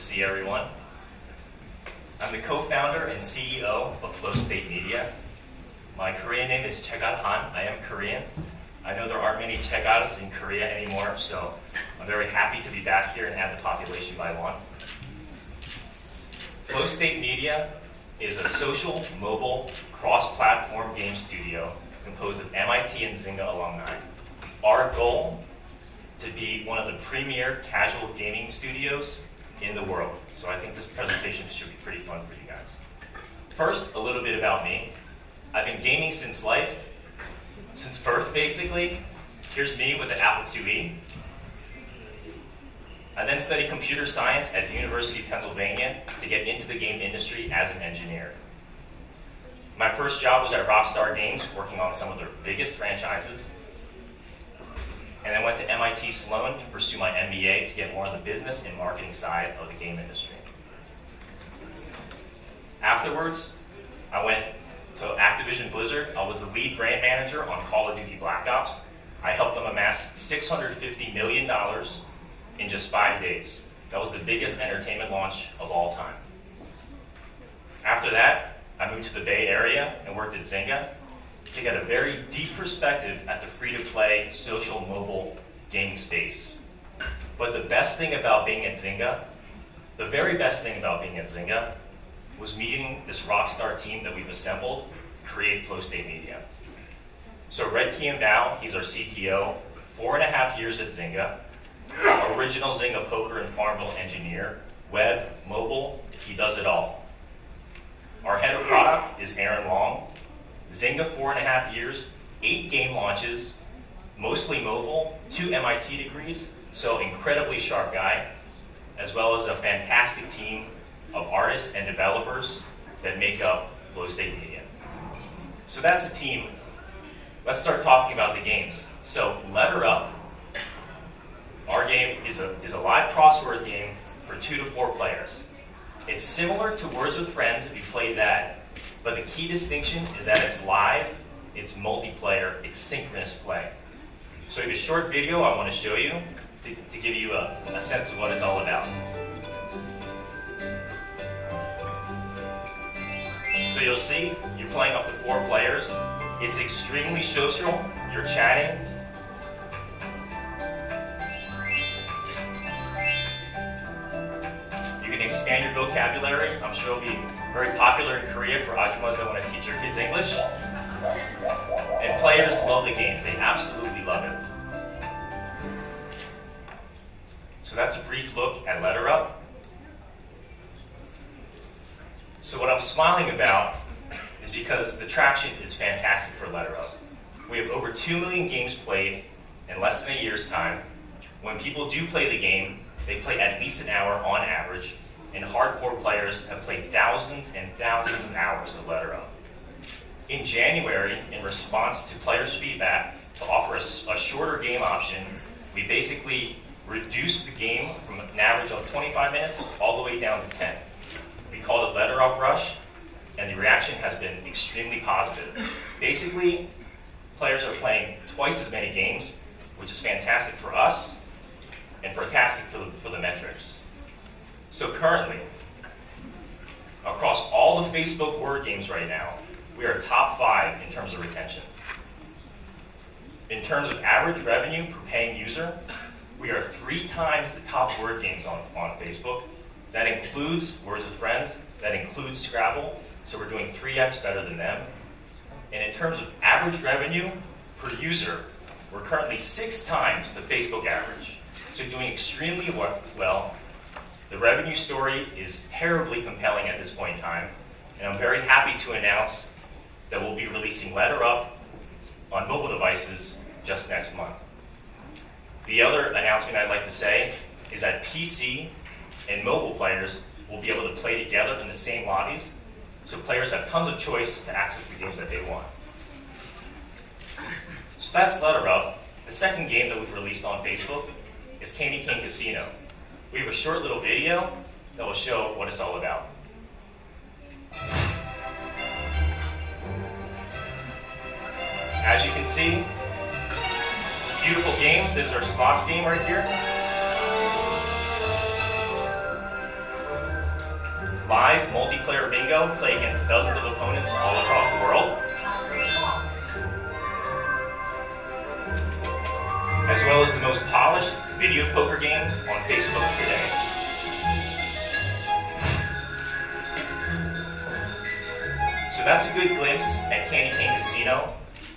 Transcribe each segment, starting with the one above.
see everyone. I'm the co-founder and CEO of Flow State Media. My Korean name is Chegat Han. I am Korean. I know there aren't many Chegats in Korea anymore, so I'm very happy to be back here and add the population by one. Flow State Media is a social, mobile, cross-platform game studio composed of MIT and Zynga alumni. Our goal to be one of the premier casual gaming studios in the world. So I think this presentation should be pretty fun for you guys. First, a little bit about me. I've been gaming since birth, basically. Here's me with the Apple IIe. I then studied computer science at the University of Pennsylvania to get into the game industry as an engineer. My first job was at Rockstar Games, working on some of their biggest franchises. And I went to MIT Sloan to pursue my MBA to get more on the business and marketing side of the game industry. Afterwards, I went to Activision Blizzard. I was the lead brand manager on Call of Duty Black Ops. I helped them amass $650 million in just 5 days. That was the biggest entertainment launch of all time. After that, I moved to the Bay Area and worked at Zynga to get a very deep perspective at the free-to-play social mobile gaming space. But the best thing about being at Zynga, the very best thing about being at Zynga, was meeting this rockstar team that we've assembled to create Flow State Media. So Red Kian Bao, he's our CTO, 4.5 years at Zynga, original Zynga poker and Farmville engineer, web, mobile, he does it all. Our head of product is Aaron Long. Zynga, 4.5 years, 8 game launches, mostly mobile, 2 MIT degrees, so incredibly sharp guy, as well as a fantastic team of artists and developers that make up Flow State Media. So that's the team. Let's start talking about the games. So Letter Up, our game is a live crossword game for 2 to 4 players. It's similar to Words with Friends if you play that, but the key distinction is that it's live, it's multiplayer, it's synchronous play. So I have a short video I want to show you to give you a sense of what it's all about. So you'll see, you're playing up to 4 players. It's extremely social, you're chatting. You can expand your vocabulary. I'm sure it'll be very popular in Korea for ajumas that want to teach their kids English. And players love the game. They absolutely love it. So that's a brief look at Letter Up. So what I'm smiling about is because the traction is fantastic for Letter Up. We have over 2 million games played in less than a year's time. When people do play the game, they play at least an hour on average, and hardcore players have played thousands and thousands of hours of Letter Up. In January, in response to players' feedback to offer a shorter game option, we basically reduced the game from an average of 25 minutes all the way down to 10. We called it Letter Up Rush, and the reaction has been extremely positive. Basically, players are playing twice as many games, which is fantastic for us and fantastic for the metrics. So currently, across all the Facebook word games right now, we are top 5 in terms of retention. In terms of average revenue per paying user, we are 3 times the top word games on Facebook. That includes Words with Friends, that includes Scrabble, so we're doing 3x better than them. And in terms of average revenue per user, we're currently 6 times the Facebook average. So doing extremely well. The revenue story is terribly compelling at this point in time, and I'm very happy to announce that we'll be releasing Letter Up on mobile devices just next month. The other announcement I'd like to say is that PC and mobile players will be able to play together in the same lobbies, so players have tons of choice to access the games that they want. So that's Letter Up. The second game that we've released on Facebook is Cannington Casino. We have a short little video that will show what it's all about. As you can see, it's a beautiful game. This is our slots game right here. live multiplayer bingo, play against dozens of opponents all across the world, as well as the most polished video poker game on Facebook today. So that's a good glimpse at Cannington Casino.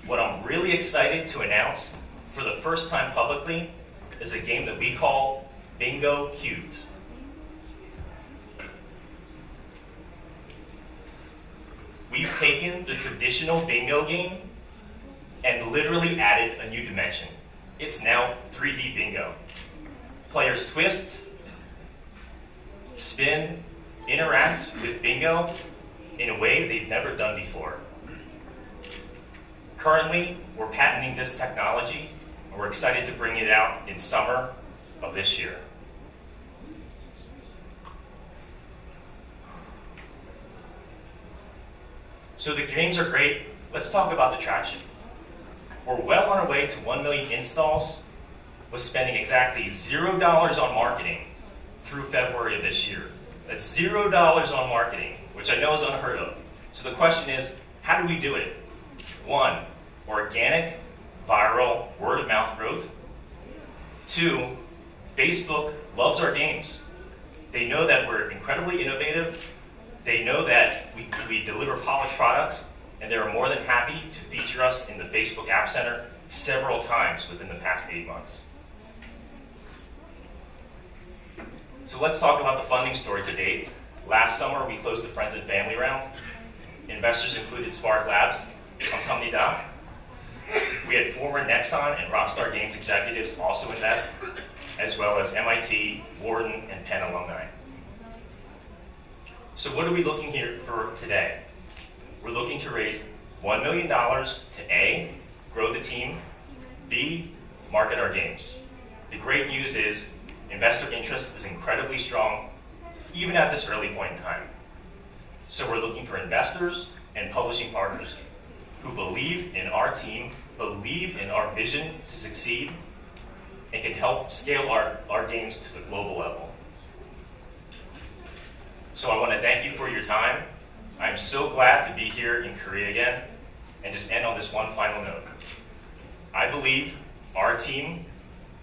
What I'm really excited to announce for the first time publicly is a game that we call Bingo Cubed. We've taken the traditional bingo game and literally added a new dimension. It's now 3D bingo. Players twist, spin, interact with bingo in a way they've never done before. Currently, we're patenting this technology, and we're excited to bring it out in summer of this year. So the games are great. Let's talk about the traction. We're well on our way to 1 million installs with spending exactly $0 on marketing through February of this year. That's $0 on marketing, which I know is unheard of. So the question is, how do we do it? 1, organic, viral, word-of-mouth growth. 2, Facebook loves our games. They know that we're incredibly innovative. They know that we deliver polished products, and they are more than happy to feature us in the Facebook App Center several times within the past 8 months. So let's talk about the funding story to date. Last summer, we closed the Friends and Family round. Investors included SparkLabs, Untitled. We had former Nexon and Rockstar Games executives also invest, as well as MIT, Wharton, and Penn alumni. So what are we looking here for today? We're looking to raise $1 million to A, grow the team, B, market our games. The great news is investor interest is incredibly strong, even at this early point in time. So we're looking for investors and publishing partners who believe in our team, believe in our vision to succeed, and can help scale our games to the global level. So I want to thank you for your time. I'm so glad to be here in Korea again, and just end on this one final note. I believe our team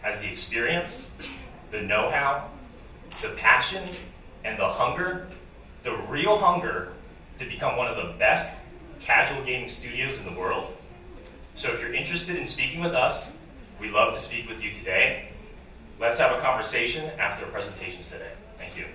has the experience, the know-how, the passion, and the hunger, the real hunger, to become one of the best casual gaming studios in the world. So if you're interested in speaking with us, we'd love to speak with you today. Let's have a conversation after the presentations today. Thank you.